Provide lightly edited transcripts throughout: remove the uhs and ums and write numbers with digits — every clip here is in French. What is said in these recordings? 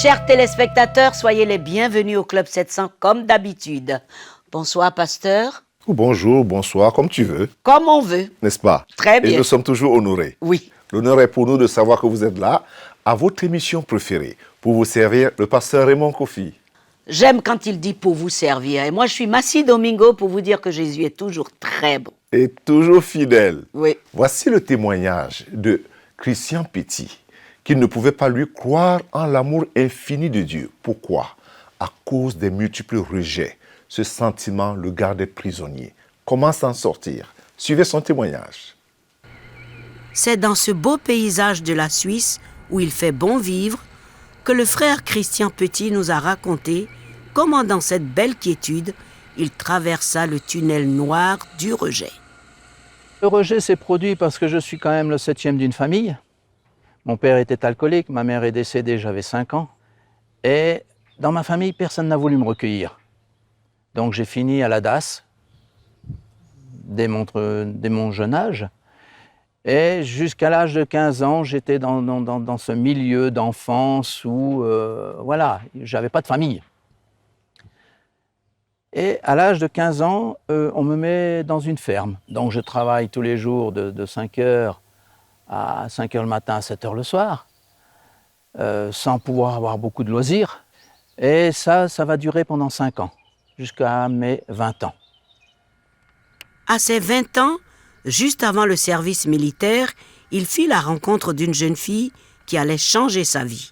Chers téléspectateurs, soyez les bienvenus au Club 700 comme d'habitude. Bonsoir, pasteur. Ou bonjour, bonsoir, comme tu veux. Comme on veut. N'est-ce pas? Très bien. Et nous sommes toujours honorés. Oui. L'honneur est pour nous de savoir que vous êtes là, à votre émission préférée, pour vous servir, le pasteur Raymond Kofi. J'aime quand il dit pour vous servir. Et moi, je suis Massi Domingo pour vous dire que Jésus est toujours très bon. Et toujours fidèle. Oui. Voici le témoignage de Christian Petit, qui ne pouvait pas lui croire en l'amour infini de Dieu. Pourquoi? À cause des multiples rejets. Ce sentiment le gardait prisonnier. Comment s'en sortir? Suivez son témoignage. C'est dans ce beau paysage de la Suisse, où il fait bon vivre, que le frère Christian Petit nous a raconté comment dans cette belle quiétude, il traversa le tunnel noir du rejet. Le rejet s'est produit parce que je suis quand même le 7e d'une famille. Mon père était alcoolique, ma mère est décédée, j'avais 5 ans. Et dans ma famille, personne n'a voulu me recueillir. Donc j'ai fini à la DAS dès mon jeune âge. Et jusqu'à l'âge de 15 ans, j'étais dans ce milieu d'enfance où, voilà, j'avais pas de famille. Et à l'âge de 15 ans, on me met dans une ferme. Donc je travaille tous les jours de 5 heures à 5 heures le matin à 7 heures le soir, sans pouvoir avoir beaucoup de loisirs. Et ça va durer pendant 5 ans, jusqu'à mes 20 ans. À ses 20 ans, juste avant le service militaire, il fit la rencontre d'une jeune fille qui allait changer sa vie.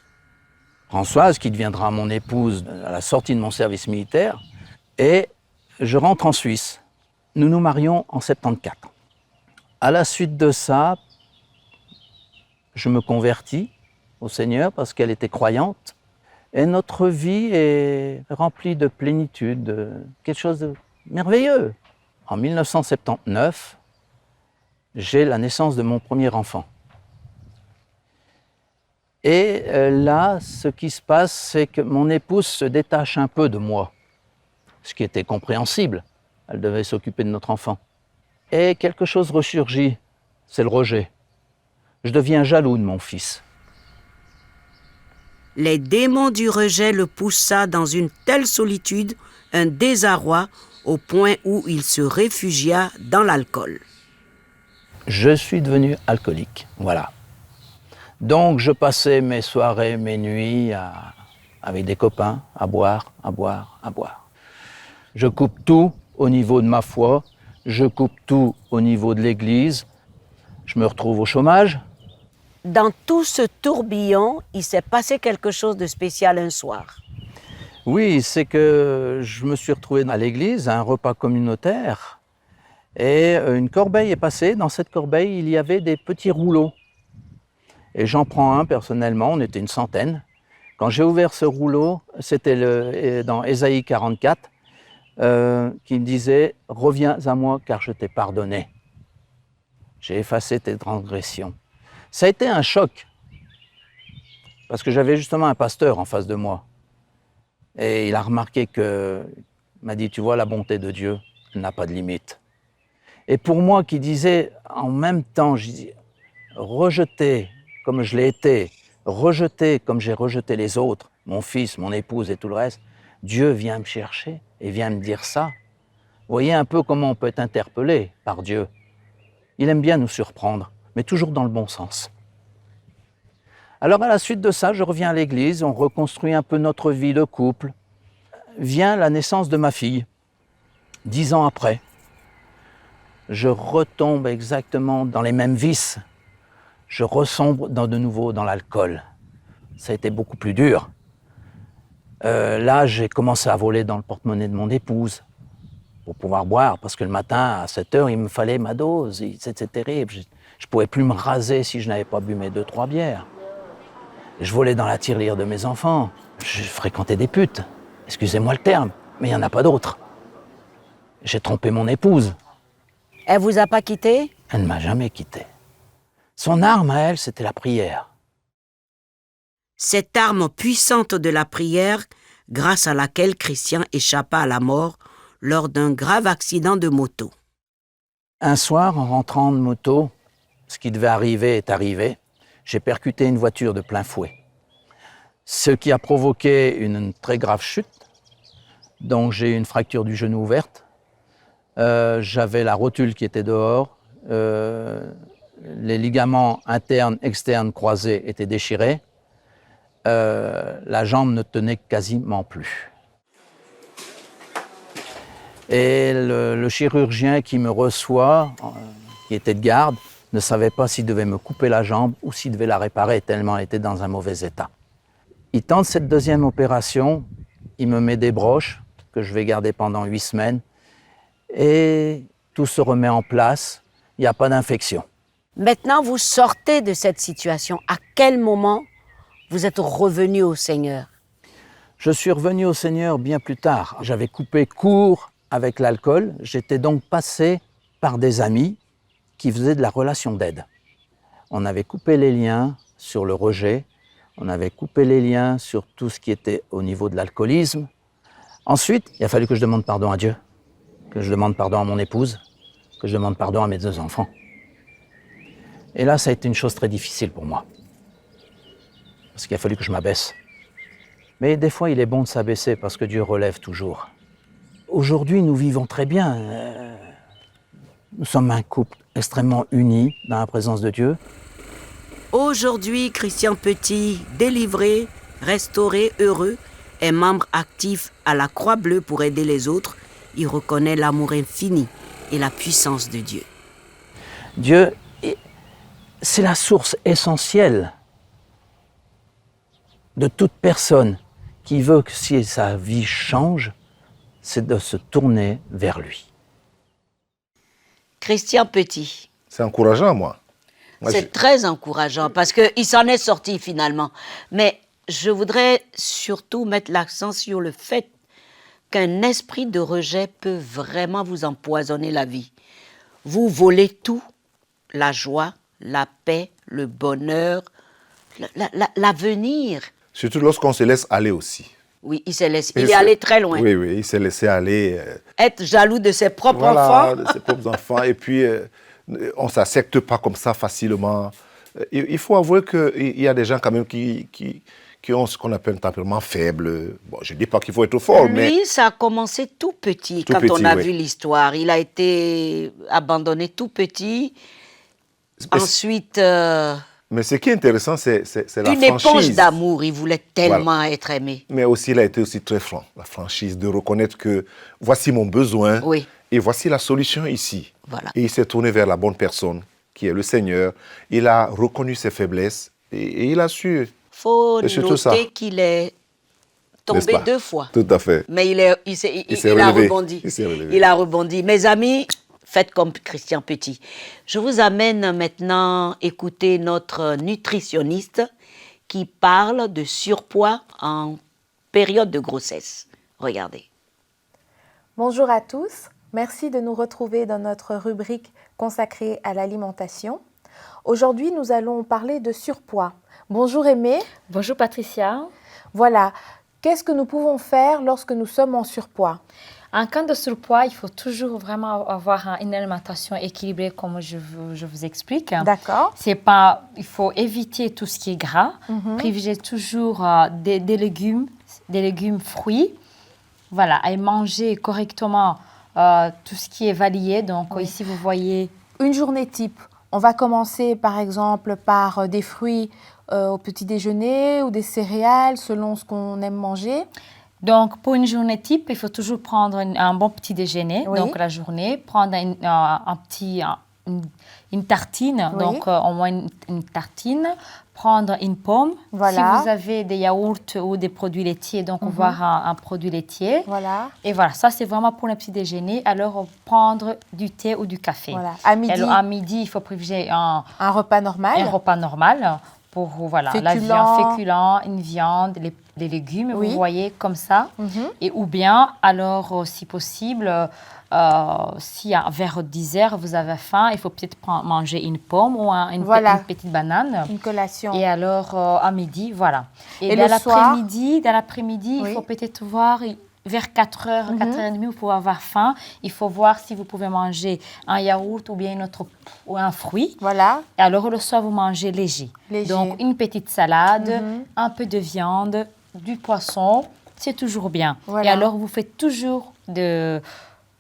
Françoise, qui deviendra mon épouse à la sortie de mon service militaire, et je rentre en Suisse. Nous nous marions en 74. À la suite de ça, je me convertis au Seigneur parce qu'elle était croyante. Et notre vie est remplie de plénitude, de quelque chose de merveilleux. En 1979, j'ai la naissance de mon premier enfant. Et là, ce qui se passe, c'est que mon épouse se détache un peu de moi, ce qui était compréhensible. Elle devait s'occuper de notre enfant. Et quelque chose ressurgit, c'est le rejet. Je deviens jaloux de mon fils. Les démons du rejet le poussa dans une telle solitude, un désarroi, au point où il se réfugia dans l'alcool. Je suis devenu alcoolique, voilà. Donc je passais mes soirées, mes nuits avec des copains à boire, à boire, à boire. Je coupe tout au niveau de ma foi, je coupe tout au niveau de l'église, je me retrouve au chômage. Dans tout ce tourbillon, il s'est passé quelque chose de spécial un soir. Oui, c'est que je me suis retrouvé à l'église, à un repas communautaire, et une corbeille est passée. Dans cette corbeille, il y avait des petits rouleaux. Et j'en prends un personnellement, on était une centaine. Quand j'ai ouvert ce rouleau, c'était dans Ésaïe 44, qui me disait « Reviens à moi car je t'ai pardonné. J'ai effacé tes transgressions. » Ça a été un choc, parce que j'avais justement un pasteur en face de moi. Et il a remarqué il m'a dit « Tu vois, la bonté de Dieu n'a pas de limite. » Et pour moi qui disais en même temps, je dis « Rejeter comme je l'ai été, rejeter comme j'ai rejeté les autres, mon fils, mon épouse et tout le reste, Dieu vient me chercher et vient me dire ça. » Vous voyez un peu comment on peut être interpellé par Dieu. Il aime bien nous surprendre, mais toujours dans le bon sens. Alors à la suite de ça, je reviens à l'église, on reconstruit un peu notre vie de couple. Vient la naissance de ma fille, 10 ans après. Je retombe exactement dans les mêmes vices. Je ressombre de nouveau dans l'alcool. Ça a été beaucoup plus dur. Là, j'ai commencé à voler dans le porte-monnaie de mon épouse pour pouvoir boire, parce que le matin, à 7 heures, il me fallait ma dose. C'était terrible. Je ne pouvais plus me raser si je n'avais pas bu mes 2-3 bières. Je volais dans la tirelire de mes enfants. Je fréquentais des putes. Excusez-moi le terme, mais il n'y en a pas d'autres. J'ai trompé mon épouse. Elle vous a pas quitté? Elle ne m'a jamais quitté. Son arme à elle, c'était la prière. Cette arme puissante de la prière, grâce à laquelle Christian échappa à la mort lors d'un grave accident de moto. Un soir, en rentrant de moto, ce qui devait arriver est arrivé. J'ai percuté une voiture de plein fouet. ce qui a provoqué une très grave chute. Donc j'ai eu une fracture du genou ouverte. J'avais la rotule qui était dehors. Les ligaments internes, externes croisés étaient déchirés. La jambe ne tenait quasiment plus. Et le chirurgien qui me reçoit, qui était de garde, ne savait pas s'il devait me couper la jambe ou s'il devait la réparer tellement elle était dans un mauvais état. Il tente cette deuxième opération, il me met des broches que je vais garder pendant 8 semaines et tout se remet en place, il n'y a pas d'infection. Maintenant, vous sortez de cette situation. À quel moment vous êtes revenu au Seigneur? Je suis revenu au Seigneur bien plus tard. J'avais coupé court avec l'alcool. J'étais donc passé par des amis qui faisaient de la relation d'aide. On avait coupé les liens sur le rejet. On avait coupé les liens sur tout ce qui était au niveau de l'alcoolisme. Ensuite, il a fallu que je demande pardon à Dieu, que je demande pardon à mon épouse, que je demande pardon à mes 2 enfants. Et là, ça a été une chose très difficile pour moi. Parce qu'il a fallu que je m'abaisse. Mais des fois, il est bon de s'abaisser parce que Dieu relève toujours. Aujourd'hui, nous vivons très bien. Nous sommes un couple extrêmement uni dans la présence de Dieu. Aujourd'hui, Christian Petit, délivré, restauré, heureux, est membre actif à la Croix Bleue pour aider les autres. Il reconnaît l'amour infini et la puissance de Dieu. Dieu, c'est la source essentielle de toute personne qui veut que si sa vie change, c'est de se tourner vers lui. Christian Petit. C'est encourageant, moi. C'est très encourageant parce qu'il s'en est sorti finalement. Mais je voudrais surtout mettre l'accent sur le fait qu'un esprit de rejet peut vraiment vous empoisonner la vie. Vous volez tout, la joie, la paix, le bonheur, l'avenir. Surtout lorsqu'on se laisse aller aussi. Oui, il est allé très loin. Oui, il s'est laissé aller. Être jaloux de ses propres enfants. De ses propres enfants. Et puis, on ne s'accepte pas comme ça facilement. Il faut avouer qu'il y a des gens quand même qui ont ce qu'on appelle un tempérament faible. Bon, je ne dis pas qu'il faut être fort, mais... Lui, ça a commencé tout petit, quand on a vu l'histoire. Il a été abandonné tout petit. Ensuite... Mais ce qui est intéressant, c'est la franchise. Une éponge d'amour, il voulait tellement être aimé. Mais aussi, il a été aussi très franc, la franchise, de reconnaître que voici mon besoin et voici la solution ici. Voilà. Et il s'est tourné vers la bonne personne, qui est le Seigneur. Il a reconnu ses faiblesses et il a su... Il faut noter qu'il est tombé 2 fois. Tout à fait. Mais il a rebondi. Il a rebondi. Mes amis... Faites comme Christian Petit. Je vous amène maintenant écouter notre nutritionniste qui parle de surpoids en période de grossesse. Regardez. Bonjour à tous. Merci de nous retrouver dans notre rubrique consacrée à l'alimentation. Aujourd'hui, nous allons parler de surpoids. Bonjour Aimée. Bonjour Patricia. Voilà. Qu'est-ce que nous pouvons faire lorsque nous sommes en surpoids ? En cas de surpoids, il faut toujours vraiment avoir une alimentation équilibrée, comme je vous explique. D'accord. Il faut éviter tout ce qui est gras, privilégier toujours des légumes, fruits. Voilà, et manger correctement tout ce qui est varié. Donc ici, vous voyez... Une journée type. On va commencer par exemple par des fruits au petit déjeuner ou des céréales selon ce qu'on aime manger. Donc, pour une journée type, il faut toujours prendre un bon petit déjeuner, donc la journée, prendre une tartine, donc au moins une tartine, prendre une pomme. Voilà. Si vous avez des yaourts ou des produits laitiers, donc voir un produit laitier. Voilà. Et voilà, ça c'est vraiment pour le petit déjeuner. Alors, prendre du thé ou du café. Voilà. À midi, il faut privilégier un repas normal. Un repas normal. Pour la viande féculent, une viande, les légumes, vous voyez, comme ça. Et ou bien, alors, si possible, si vers 10 heures, vous avez faim, il faut peut-être manger une pomme ou une petite banane. Une collation. Et alors, à midi, voilà. Et dans l'après-midi, il faut peut-être voir vers 4h, 4h30, vous pouvez avoir faim. Il faut voir si vous pouvez manger un yaourt ou bien ou un fruit. Voilà. Et alors, le soir, vous mangez léger. Donc, une petite salade, un peu de viande, du poisson, c'est toujours bien. Voilà. Et alors, vous faites toujours des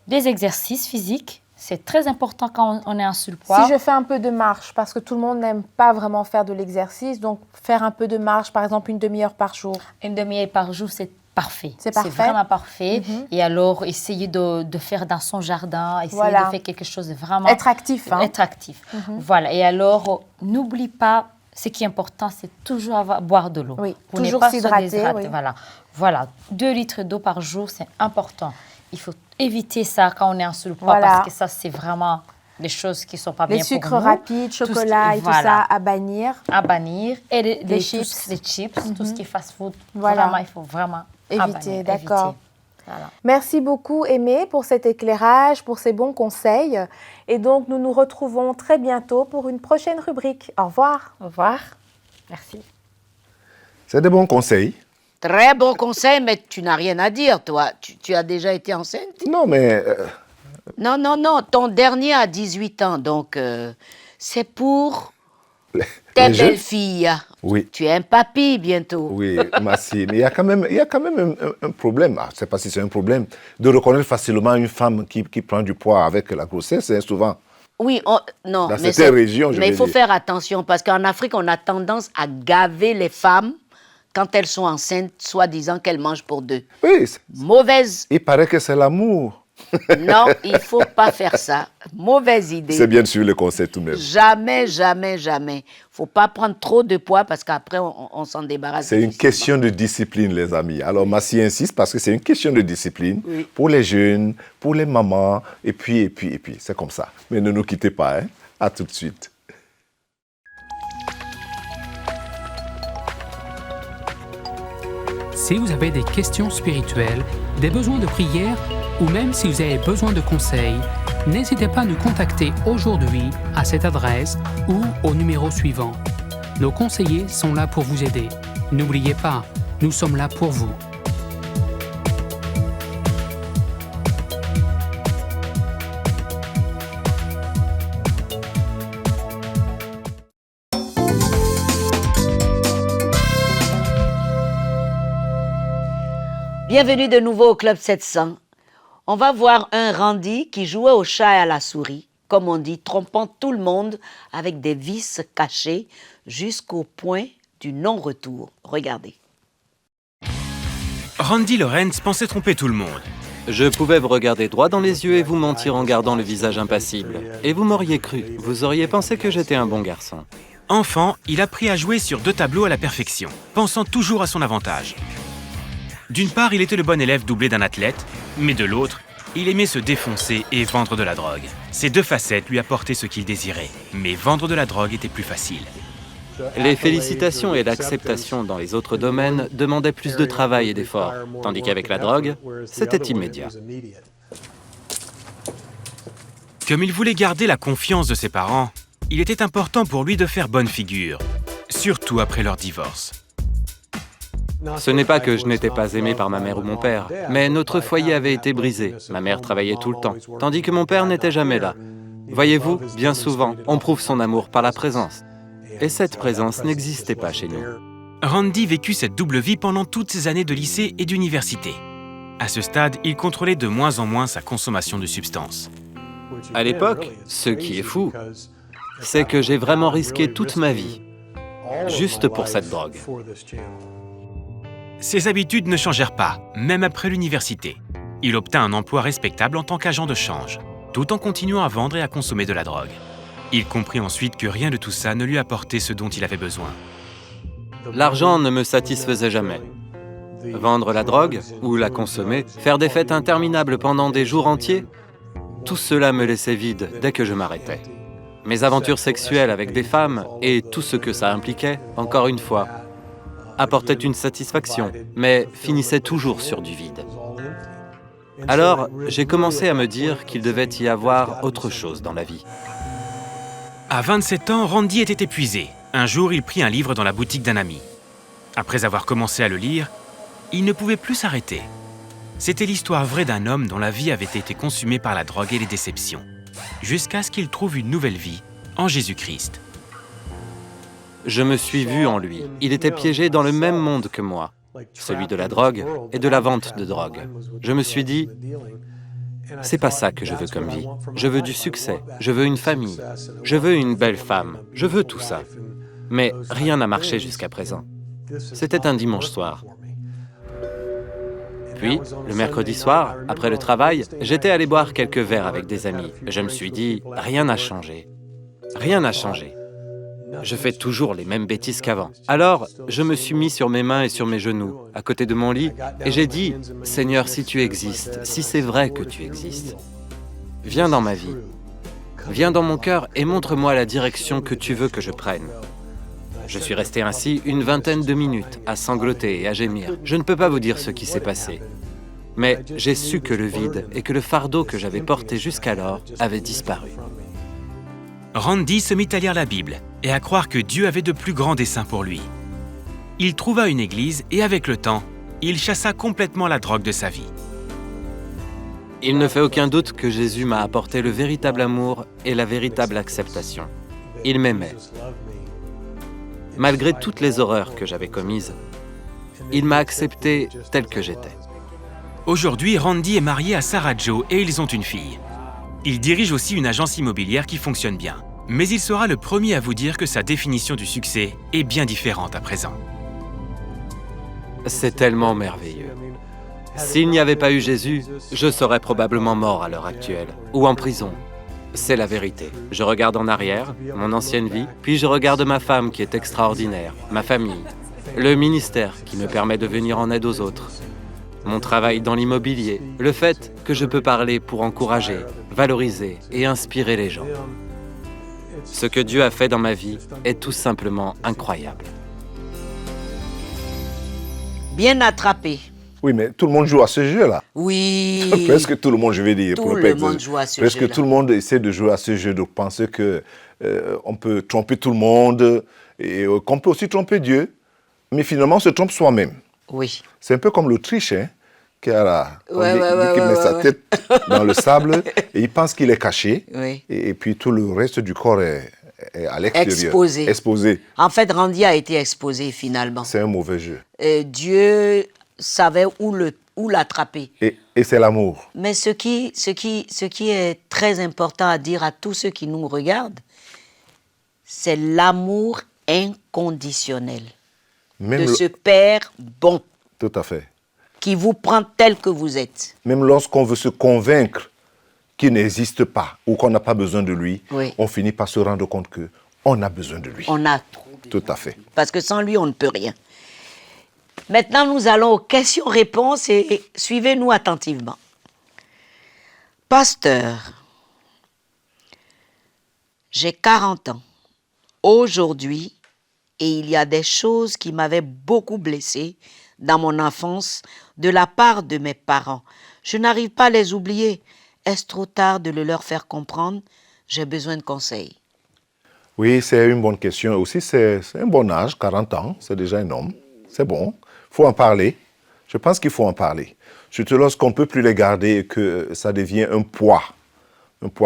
exercices physiques. C'est très important quand on est en surpoids. Si je fais un peu de marche, parce que tout le monde n'aime pas vraiment faire de l'exercice, donc faire un peu de marche, par exemple, une demi-heure par jour. Une demi-heure par jour, c'est parfait. C'est parfait. C'est vraiment parfait. Et alors, essayez de faire dans son jardin, essayez de faire quelque chose de vraiment... Être actif. Hein? Être actif. Voilà. Et alors, n'oublie pas, ce qui est important, c'est toujours boire de l'eau. Oui, pour toujours s'hydrater. Oui. Voilà. 2 litres d'eau par jour, c'est important. Il faut éviter ça quand on est en surpoids parce que ça, c'est vraiment des choses qui ne sont pas bien pour nous. Les sucres rapides, chocolat et tout ça, à bannir. À bannir. Et les chips, tout ce qui est fast-food. Vraiment, il faut vraiment éviter. D'accord. Voilà. Merci beaucoup, Aimée, pour cet éclairage, pour ces bons conseils. Et donc, nous nous retrouvons très bientôt pour une prochaine rubrique. Au revoir. Au revoir. Merci. C'est des bons conseils. Très bon conseil, mais tu n'as rien à dire, toi. Tu as déjà été enceinte? Non, mais... Non. Ton dernier a 18 ans, donc c'est pour tes belles-filles. Oui. Tu es un papy bientôt. Oui, merci. Mais il y a quand même un problème. Je ne sais pas si c'est un problème de reconnaître facilement une femme qui prend du poids avec la grossesse, hein, souvent. Oui, non. Dans certaines régions, mais il faut faire attention, parce qu'en Afrique, on a tendance à gaver les femmes quand elles sont enceintes, soi-disant qu'elles mangent pour 2. Oui. Mauvaise. Il paraît que c'est l'amour. Non, il ne faut pas faire ça. Mauvaise idée. C'est bien de suivre le conseil tout de même. Jamais. Il ne faut pas prendre trop de poids parce qu'après, on s'en débarrasse. C'est une question de discipline, les amis. Alors, Massi insiste parce que c'est une question de discipline pour les jeunes, pour les mamans, et puis, c'est comme ça. Mais ne nous quittez pas, hein. À tout de suite. Si vous avez des questions spirituelles, des besoins de prière ou même si vous avez besoin de conseils, n'hésitez pas à nous contacter aujourd'hui à cette adresse ou au numéro suivant. Nos conseillers sont là pour vous aider. N'oubliez pas, nous sommes là pour vous. Bienvenue de nouveau au Club 700. On va voir un Randy qui jouait au chat et à la souris, comme on dit, trompant tout le monde avec des vices cachés jusqu'au point du non-retour. Regardez. Randy Lorenz pensait tromper tout le monde. Je pouvais vous regarder droit dans les yeux et vous mentir en gardant le visage impassible. Et vous m'auriez cru. Vous auriez pensé que j'étais un bon garçon. Enfant, il apprit à jouer sur 2 tableaux à la perfection, pensant toujours à son avantage. D'une part, il était le bon élève doublé d'un athlète, mais de l'autre, il aimait se défoncer et vendre de la drogue. Ces 2 facettes lui apportaient ce qu'il désirait, mais vendre de la drogue était plus facile. Les félicitations et l'acceptation dans les autres domaines demandaient plus de travail et d'efforts, tandis qu'avec la drogue, c'était immédiat. Comme il voulait garder la confiance de ses parents, il était important pour lui de faire bonne figure, surtout après leur divorce. Ce n'est pas que je n'étais pas aimé par ma mère ou mon père, mais notre foyer avait été brisé. Ma mère travaillait tout le temps, tandis que mon père n'était jamais là. Voyez-vous, bien souvent, on prouve son amour par la présence. Et cette présence n'existait pas chez nous. Randy vécut cette double vie pendant toutes ses années de lycée et d'université. À ce stade, il contrôlait de moins en moins sa consommation de substances. À l'époque, ce qui est fou, c'est que j'ai vraiment risqué toute ma vie, juste pour cette drogue. Ses habitudes ne changèrent pas, même après l'université. Il obtint un emploi respectable en tant qu'agent de change, tout en continuant à vendre et à consommer de la drogue. Il comprit ensuite que rien de tout ça ne lui apportait ce dont il avait besoin. L'argent ne me satisfaisait jamais. Vendre la drogue, ou la consommer, faire des fêtes interminables pendant des jours entiers, tout cela me laissait vide dès que je m'arrêtais. Mes aventures sexuelles avec des femmes, et tout ce que ça impliquait, encore une fois, apportait une satisfaction, mais finissait toujours sur du vide. Alors, j'ai commencé à me dire qu'il devait y avoir autre chose dans la vie. À 27 ans, Randy était épuisé. Un jour, il prit un livre dans la boutique d'un ami. Après avoir commencé à le lire, il ne pouvait plus s'arrêter. C'était l'histoire vraie d'un homme dont la vie avait été consumée par la drogue et les déceptions, jusqu'à ce qu'il trouve une nouvelle vie en Jésus-Christ. Je me suis vu en lui. Il était piégé dans le même monde que moi, celui de la drogue et de la vente de drogue. Je me suis dit, c'est pas ça que je veux comme vie. Je veux du succès, je veux une famille, je veux une belle femme, je veux tout ça. Mais rien n'a marché jusqu'à présent. C'était un dimanche soir. Puis, le mercredi soir, après le travail, j'étais allé boire quelques verres avec des amis. Je me suis dit, rien n'a changé. Rien n'a changé. Je fais toujours les mêmes bêtises qu'avant. Alors, je me suis mis sur mes mains et sur mes genoux, à côté de mon lit, et j'ai dit, « Seigneur, si tu existes, si c'est vrai que tu existes, viens dans ma vie, viens dans mon cœur et montre-moi la direction que tu veux que je prenne. » Je suis resté ainsi une vingtaine de minutes, à sangloter et à gémir. Je ne peux pas vous dire ce qui s'est passé. Mais j'ai su que le vide et que le fardeau que j'avais porté jusqu'alors avait disparu. Randy se mit à lire la Bible et à croire que Dieu avait de plus grands desseins pour lui. Il trouva une église et avec le temps, il chassa complètement la drogue de sa vie. Il ne fait aucun doute que Jésus m'a apporté le véritable amour et la véritable acceptation. Il m'aimait. Malgré toutes les horreurs que j'avais commises, il m'a accepté tel que j'étais. Aujourd'hui, Randy est marié à Sarah Jo et ils ont une fille. Il dirige aussi une agence immobilière qui fonctionne bien. Mais il sera le premier à vous dire que sa définition du succès est bien différente à présent. C'est tellement merveilleux. S'il n'y avait pas eu Jésus, je serais probablement mort à l'heure actuelle, ou en prison. C'est la vérité. Je regarde en arrière, mon ancienne vie, puis je regarde ma femme qui est extraordinaire, ma famille, le ministère qui me permet de venir en aide aux autres, mon travail dans l'immobilier, le fait que je peux parler pour encourager, valoriser et inspirer les gens. Ce que Dieu a fait dans ma vie est tout simplement incroyable. Bien attrapé. Oui, mais tout le monde joue à ce jeu-là. Oui. Presque tout le monde, je vais dire. Tout le monde joue à ce jeu-là. Presque tout le monde essaie de jouer à ce jeu, de penser qu'on peut tromper tout le monde et qu'on peut aussi tromper Dieu. Mais finalement, on se trompe soi-même. Oui. C'est un peu comme l'Autriche, hein, qui met sa tête dans le sable et il pense qu'il est caché. Oui. Et puis tout le reste du corps est à l'extérieur. Exposé. En fait, Randy a été exposé finalement. C'est un mauvais jeu. Dieu savait où l'attraper. Et c'est l'amour. Mais ce qui est très important à dire à tous ceux qui nous regardent, c'est l'amour inconditionnel de ce Père bon. Tout à fait. Qui vous prend tel que vous êtes. Même lorsqu'on veut se convaincre qu'il n'existe pas ou qu'on n'a pas besoin de lui, on finit par se rendre compte qu'on a besoin de lui. On a tout à fait. Parce que sans lui, on ne peut rien. Maintenant, nous allons aux questions-réponses et suivez-nous attentivement. Pasteur, j'ai 40 ans aujourd'hui et il y a des choses qui m'avaient beaucoup blessé dans mon enfance de la part de mes parents. Je n'arrive pas à les oublier. Est-ce trop tard de le leur faire comprendre? J'ai besoin de conseils. Oui, c'est une bonne question. Aussi, c'est un bon âge, 40 ans, c'est déjà un homme. C'est bon. Il faut en parler. Je pense qu'il faut en parler. Surtout lorsqu'on ne peut plus les garder et que ça devient un poids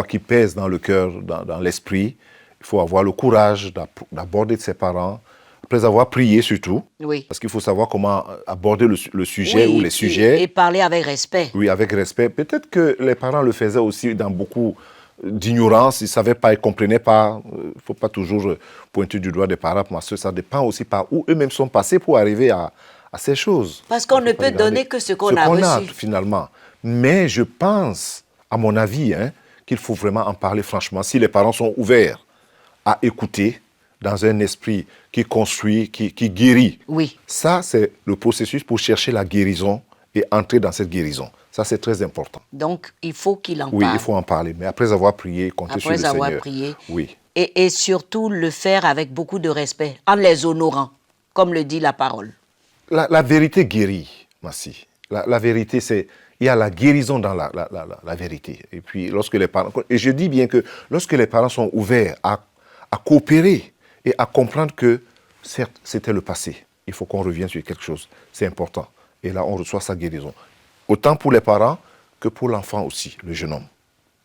qui pèse dans le cœur, dans l'esprit. Il faut avoir le courage d'aborder ses parents, après avoir prié surtout. Oui. Parce qu'il faut savoir comment aborder le sujet ou les sujets. Et parler avec respect. Oui, avec respect. Peut-être que les parents le faisaient aussi dans beaucoup d'ignorance. Ils ne savaient pas, ils ne comprenaient pas. Il ne faut pas toujours pointer du doigt des parents. Parce que ça dépend aussi par où eux-mêmes sont passés pour arriver à ces choses. Parce qu'on ne peut donner que ce qu'on a reçu. Finalement. Mais je pense, à mon avis, qu'il faut vraiment en parler franchement. Si les parents sont ouverts à écouter dans un esprit qui construit, qui guérit. Oui. Ça, c'est le processus pour chercher la guérison et entrer dans cette guérison. Ça, c'est très important. Donc, il faut qu'il en parle. Oui, il faut en parler. Mais après avoir prié, compter sur le Seigneur. Après avoir prié. Oui. Et surtout, le faire avec beaucoup de respect, en les honorant, comme le dit la parole. La vérité guérit, Massi. La vérité, c'est... Il y a la guérison dans la vérité. Et puis, lorsque les parents... Et je dis bien que lorsque les parents sont ouverts à coopérer et à comprendre que, certes, c'était le passé. Il faut qu'on revienne sur quelque chose. C'est important. Et là, on reçoit sa guérison. autant pour les parents que pour l'enfant aussi, le jeune homme.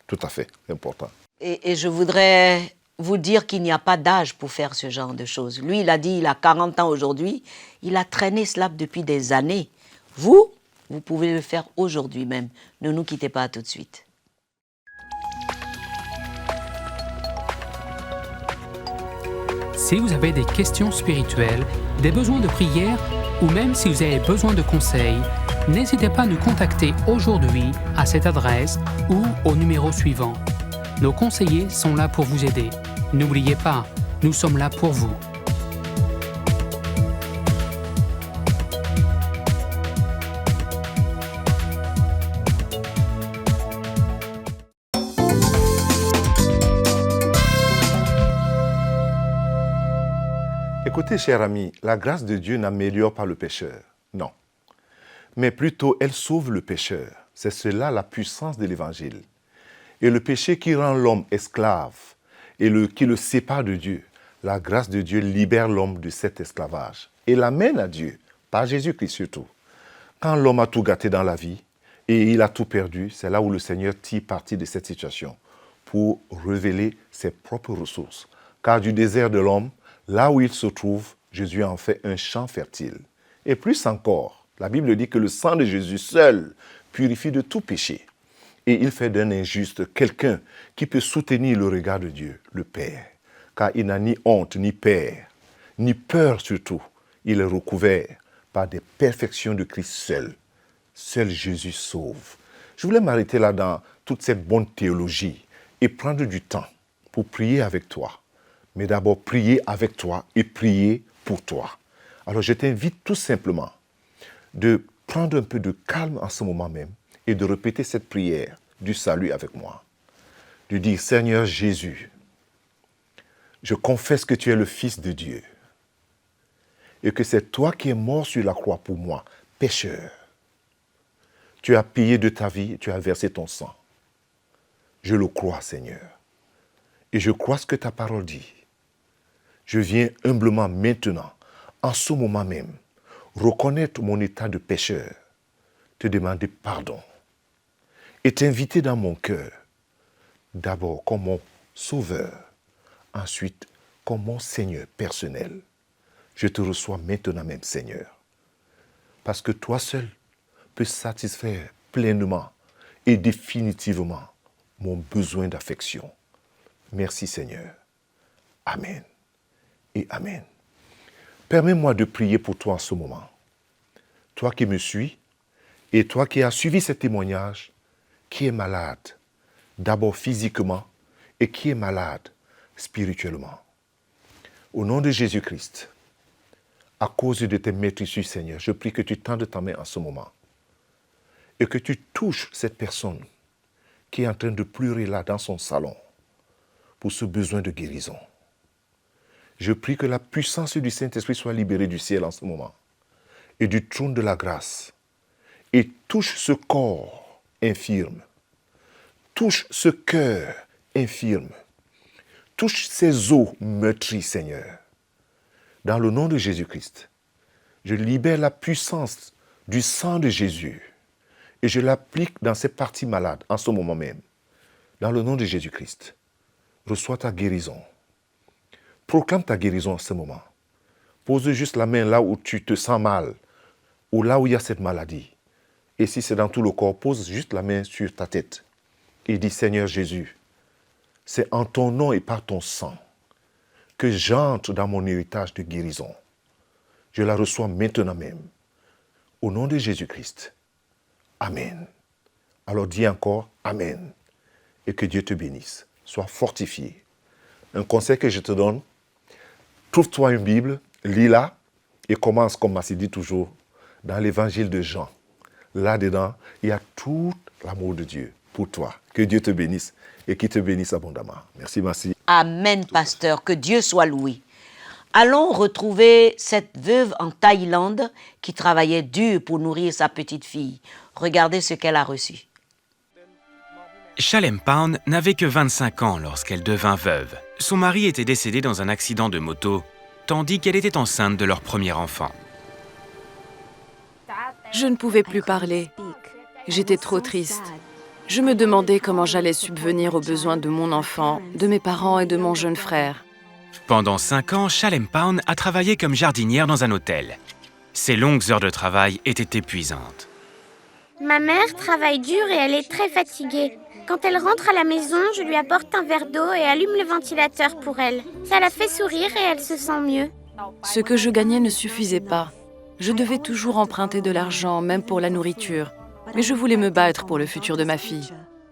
Tout à fait, important. Et je voudrais vous dire qu'il n'y a pas d'âge pour faire ce genre de choses. Lui, il a dit, il a 40 ans aujourd'hui, il a traîné cela depuis des années. Vous pouvez le faire aujourd'hui même. Ne nous quittez pas tout de suite. Si vous avez des questions spirituelles, des besoins de prière ou même si vous avez besoin de conseils, n'hésitez pas à nous contacter aujourd'hui à cette adresse ou au numéro suivant. Nos conseillers sont là pour vous aider. N'oubliez pas, nous sommes là pour vous. Écoutez, cher ami, la grâce de Dieu n'améliore pas le pécheur, non. Mais plutôt, elle sauve le pécheur. C'est cela la puissance de l'Évangile. Et le péché qui rend l'homme esclave et qui le sépare de Dieu, la grâce de Dieu libère l'homme de cet esclavage et l'amène à Dieu, par Jésus-Christ surtout. Quand l'homme a tout gâté dans la vie et il a tout perdu, c'est là où le Seigneur tire parti de cette situation pour révéler ses propres ressources. Car du désert de l'homme, là où il se trouve, Jésus en fait un champ fertile. Et plus encore, la Bible dit que le sang de Jésus seul purifie de tout péché. Et il fait d'un injuste quelqu'un qui peut soutenir le regard de Dieu, le Père. Car il n'a ni honte, ni peur, ni peur surtout. Il est recouvert par des perfections de Christ seul. Seul Jésus sauve. Je voulais m'arrêter là dans toute cette bonne théologie et prendre du temps pour prier avec toi. Mais d'abord, prier avec toi et prier pour toi. Alors, je t'invite tout simplement de prendre un peu de calme en ce moment même et de répéter cette prière du salut avec moi. De dire, Seigneur Jésus, je confesse que tu es le Fils de Dieu et que c'est toi qui es mort sur la croix pour moi, pécheur. Tu as payé de ta vie, tu as versé ton sang. Je le crois, Seigneur. Et je crois ce que ta parole dit. Je viens humblement maintenant, en ce moment même, reconnaître mon état de pécheur, te demander pardon et t'inviter dans mon cœur, d'abord comme mon sauveur, ensuite comme mon Seigneur personnel. Je te reçois maintenant même, Seigneur, parce que toi seul peux satisfaire pleinement et définitivement mon besoin d'affection. Merci, Seigneur. Amen. Et Amen. Permets-moi de prier pour toi en ce moment. Toi qui me suis et toi qui as suivi ce témoignage, qui est malade, d'abord physiquement et qui est malade spirituellement. Au nom de Jésus-Christ, à cause de tes maîtresses, Seigneur, je prie que tu tendes ta main en ce moment et que tu touches cette personne qui est en train de pleurer là dans son salon pour ce besoin de guérison. Je prie que la puissance du Saint-Esprit soit libérée du ciel en ce moment et du trône de la grâce et touche ce corps infirme, touche ce cœur infirme, touche ces os meurtris, Seigneur. Dans le nom de Jésus-Christ, je libère la puissance du sang de Jésus et je l'applique dans ces parties malades en ce moment même. Dans le nom de Jésus-Christ, reçois ta guérison. Proclame ta guérison en ce moment. Pose juste la main là où tu te sens mal, ou là où il y a cette maladie. Et si c'est dans tout le corps, pose juste la main sur ta tête. Et dis, Seigneur Jésus, c'est en ton nom et par ton sang que j'entre dans mon héritage de guérison. Je la reçois maintenant même. Au nom de Jésus-Christ. Amen. Alors dis encore Amen. Et que Dieu te bénisse. Sois fortifié. Un conseil que je te donne, trouve-toi une Bible, lis-la et commence, comme Massi dit toujours, dans l'évangile de Jean. Là-dedans, il y a tout l'amour de Dieu pour toi. Que Dieu te bénisse et qu'il te bénisse abondamment. Merci, Massi. Amen, pasteur. Que Dieu soit loué. Allons retrouver cette veuve en Thaïlande qui travaillait dur pour nourrir sa petite fille. Regardez ce qu'elle a reçu. Chalem Pound n'avait que 25 ans lorsqu'elle devint veuve. Son mari était décédé dans un accident de moto, tandis qu'elle était enceinte de leur premier enfant. Je ne pouvais plus parler. J'étais trop triste. Je me demandais comment j'allais subvenir aux besoins de mon enfant, de mes parents et de mon jeune frère. Pendant 5 ans, Shalem Pound a travaillé comme jardinière dans un hôtel. Ses longues heures de travail étaient épuisantes. Ma mère travaille dur et elle est très fatiguée. Quand elle rentre à la maison, je lui apporte un verre d'eau et allume le ventilateur pour elle. Ça la fait sourire et elle se sent mieux. Ce que je gagnais ne suffisait pas. Je devais toujours emprunter de l'argent, même pour la nourriture. Mais je voulais me battre pour le futur de ma fille.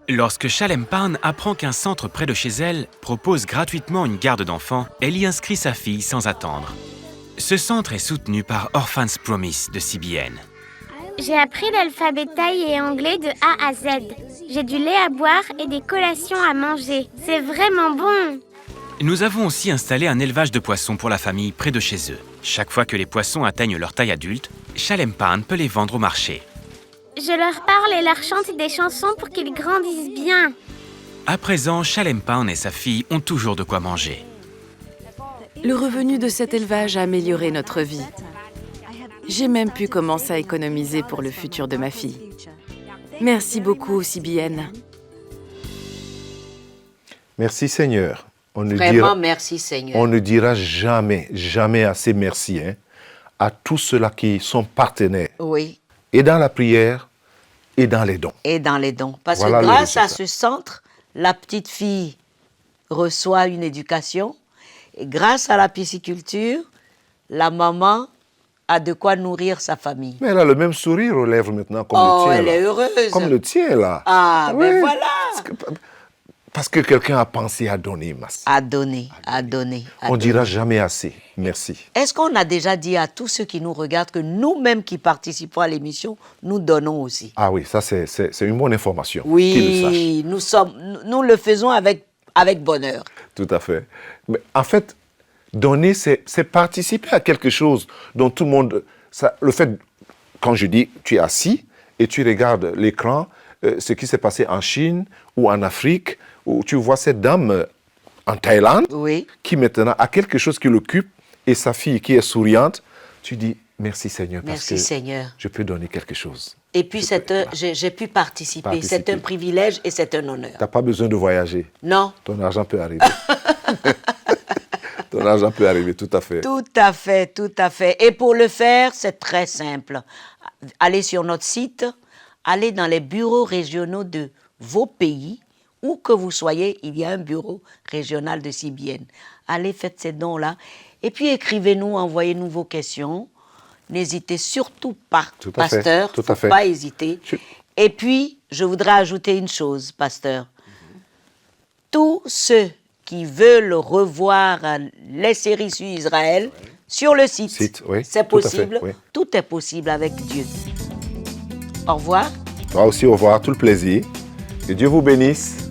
Lorsque Shalem Pound apprend qu'un centre près de chez elle propose gratuitement une garde d'enfants, elle y inscrit sa fille sans attendre. Ce centre est soutenu par Orphans Promise de CBN. J'ai appris l'alphabet thaï et anglais de A à Z. J'ai du lait à boire et des collations à manger. C'est vraiment bon. Nous avons aussi installé un élevage de poissons pour la famille près de chez eux. Chaque fois que les poissons atteignent leur taille adulte, Shalem Pound peut les vendre au marché. Je leur parle et leur chante des chansons pour qu'ils grandissent bien. À présent, Shalem Pound et sa fille ont toujours de quoi manger. Le revenu de cet élevage a amélioré notre vie. J'ai même pu commencer à économiser pour le futur de ma fille. Merci beaucoup, CBN. Merci Seigneur. Merci Seigneur. On ne dira jamais, jamais assez merci à tous ceux-là qui sont partenaires. Oui. Et dans la prière, et dans les dons. Et dans les dons. Parce Voilà que grâce à ce centre, la petite fille reçoit une éducation. Et grâce à la pisciculture, la maman a de quoi nourrir sa famille. Mais elle a le même sourire aux lèvres maintenant, comme le tien. Elle est heureuse. Comme le tien, là. Ah, oui. ben voilà. Parce que quelqu'un a pensé à donner, Massi. À donner. On ne dira jamais assez. Merci. Est-ce qu'on a déjà dit à tous ceux qui nous regardent que nous-mêmes qui participons à l'émission, nous donnons aussi? Ah oui, ça c'est une bonne information. Oui, nous le faisons avec bonheur. Tout à fait. Mais en fait, donner, c'est participer à quelque chose dont tout le monde... le fait, quand je dis, tu es assis et tu regardes l'écran, ce qui s'est passé en Chine ou en Afrique, où tu vois cette dame en Thaïlande, qui maintenant a quelque chose qui l'occupe, et sa fille qui est souriante, tu dis, merci Seigneur, parce que je peux donner quelque chose. Et puis, j'ai pu participer. C'est un privilège et c'est un honneur. Tu n'as pas besoin de voyager. Non. Ton argent peut arriver. Ton argent peut arriver, tout à fait. Tout à fait, tout à fait. Et pour le faire, c'est très simple. Allez sur notre site, allez dans les bureaux régionaux de vos pays, où que vous soyez, il y a un bureau régional de CBN. Allez, faites ces dons-là. Et puis, écrivez-nous, envoyez-nous vos questions. N'hésitez surtout pas, pasteur. Tout à fait. Pas hésiter. Et puis, je voudrais ajouter une chose, pasteur. Tous ceux qui veulent revoir les séries sur Israël, sur le site, c'est possible. Tout est possible avec Dieu. Au revoir. Toi aussi, au revoir. Tout le plaisir. Que Dieu vous bénisse.